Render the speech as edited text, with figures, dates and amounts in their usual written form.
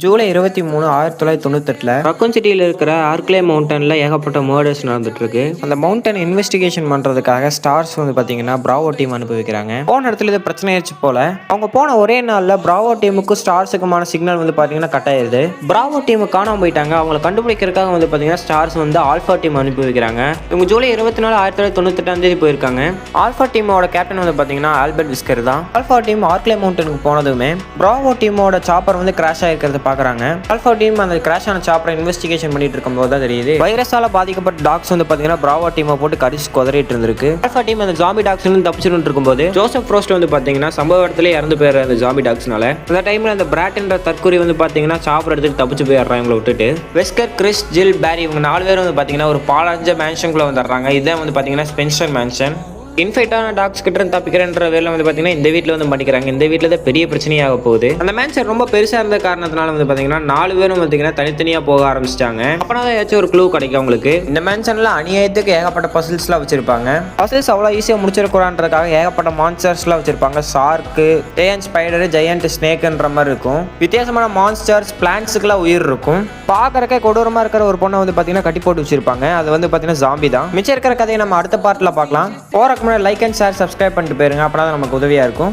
July 23, 1998 raccoon சிட்டியில் இருக்கிற ஆர்க்லே மவுண்டனில் ஏகப்பட்ட மர்டர்ஸ் நடந்துட்டு இருக்கு. அந்த மவுண்டன் இன்வெஸ்டிகேஷன் பண்ணுறதுக்காக ஸ்டார்ஸ் வந்து பார்த்தீங்கன்னா பிராவோ டீம் அனுப்பி வைக்கிறாங்க. போன இடத்துல இது பிரச்சனை ஆயிடுச்சு போல. அவங்க போன ஒரே நாளில் பிராவோ டீமுக்கும் ஸ்டார்ஸுக்குமான சிக்னல் வந்து பார்த்தீங்கன்னா கட் ஆயிருது. பிராவோ டீமு காணாம போயிட்டாங்க. அவங்களை கண்டுபிடிக்கிறதுக்காக வந்து பார்த்தீங்கன்னா ஸ்டார்ஸ் வந்து ஆல்ஃபா டீம் அனுப்பி வைக்கிறாங்க. இவங்க ஜூலை 24, 1998 போயிருக்காங்க. ஆல்ஃபா டீமோட கேப்டன் வந்து பார்த்தீங்கன்னா ஆல்பர்ட் விஸ்கர் தான். ஆல்ஃபா டீம் ஆர்க்லே மவுண்டனுக்கு போனதுமே பிராவோ டீமோட சாப்பர் வந்து கிராஷ் ஆயிருக்கிறது பாக்குறாங்க. ஆல்ஃபா டீம் அந்த கிராஷ் ஆன சாப்பரை இன்வெஸ்டிகேஷன் பண்ணிட்டு இருக்கும்போது தான் தெரியுது வைரஸால பாதிக்கப்பட்ட டாக்ஸ் வந்து பாத்தீங்கன்னா பிராவோ டீமை போட்டு கடிச்சு குதறிட்டு இருந்திருக்கு. ஆல்ஃபா டீம் அந்த ஜாம்பி டாக்ஸ்ல இருந்து தப்பிச்சுட்டு இருக்கும்போது ஜோசப் ஃப்ரோஸ்ட் வந்து பாத்தீங்கன்னா சம்பவ இடத்துல இறந்து போயிடுற அந்த ஜாம்பி டாக்ஸ்னால அந்த டைம்ல அந்த பிராட்ன்ற தற்கொலை வந்து பாத்தீங்கன்னா சாப்பர் எடுத்துட்டு தப்பிச்சு போயிடுறாங்க இவங்களை விட்டுட்டு. வெஸ்கர், கிறிஸ், ஜில், பேரி இவங்க 4 பேரும் வந்து பாத்தீங்கன்னா ஒரு பாலஞ்ச மேன்ஷனுக்குள்ள வந்துடுறாங்க. இதான் வந்து பாத்தீங்கன்னா ஸ்பென்சர் மேன்ஷன். இன்ஃபெக்டான டாக்ஸ் கிட்ட இருந்து தப்பிக்கிறன்ற வேலை வந்து பார்த்தீங்கன்னா இந்த வீட்டில் வந்து மாட்டிக்கிறாங்க. இந்த வீட்டில் தான் பெரிய பிரச்சனையாக போகுது. அந்த மேன்ஷன் ரொம்ப பெருசாக இருந்த காரணத்தினால வந்து பார்த்தீங்கன்னா 4 பேரும் பார்த்தீங்கன்னா தனித்தனியாக போக ஆரம்பிச்சிட்டாங்க. அப்பனா தான் ஏதாச்சும் ஒரு க்ளூ கிடைக்கும் உங்களுக்கு. இந்த மேன்ஷனில் அநியாயத்துக்கு ஏகப்பட்ட பசில்ஸ்லாம் வச்சிருப்பாங்க. பசில்ஸ் அவ்வளோ ஈஸியாக முடிச்சிருக்கூடான்றதுக்காக ஏகப்பட்ட மான்ஸ்டர்ஸ்லாம் வச்சிருப்பாங்க. ஷார்க்கு, ஜெயண்ட் ஸ்பைடர், ஜெயண்ட் ஸ்னேக்ன்ற மாதிரி இருக்கும். வித்தியாசமான மான்ஸ்டர்ஸ், பிளான்ட்ஸுக்குலாம் உயிர் இருக்கும். பார்க்கறக்கே கொடூரமாக இருக்கிற ஒரு பொண்ணை வந்து பார்த்தீங்கன்னா கட்டி போட்டு வச்சிருப்பாங்க. அது வந்து பார்த்தீங்கன்னா ஜாம்பி தான். மிச்சம் இருக்கிற கதையை நம்ம அடுத்த பார்ட்டில் பார்க்கலாம். போறக்கு லைக் அண்ட் ஷேர் சப்ஸ்கிரைப் பண்ணிட்டு போயிருங்க. அப்போ தான் நமக்கு உதவியாக இருக்கும்.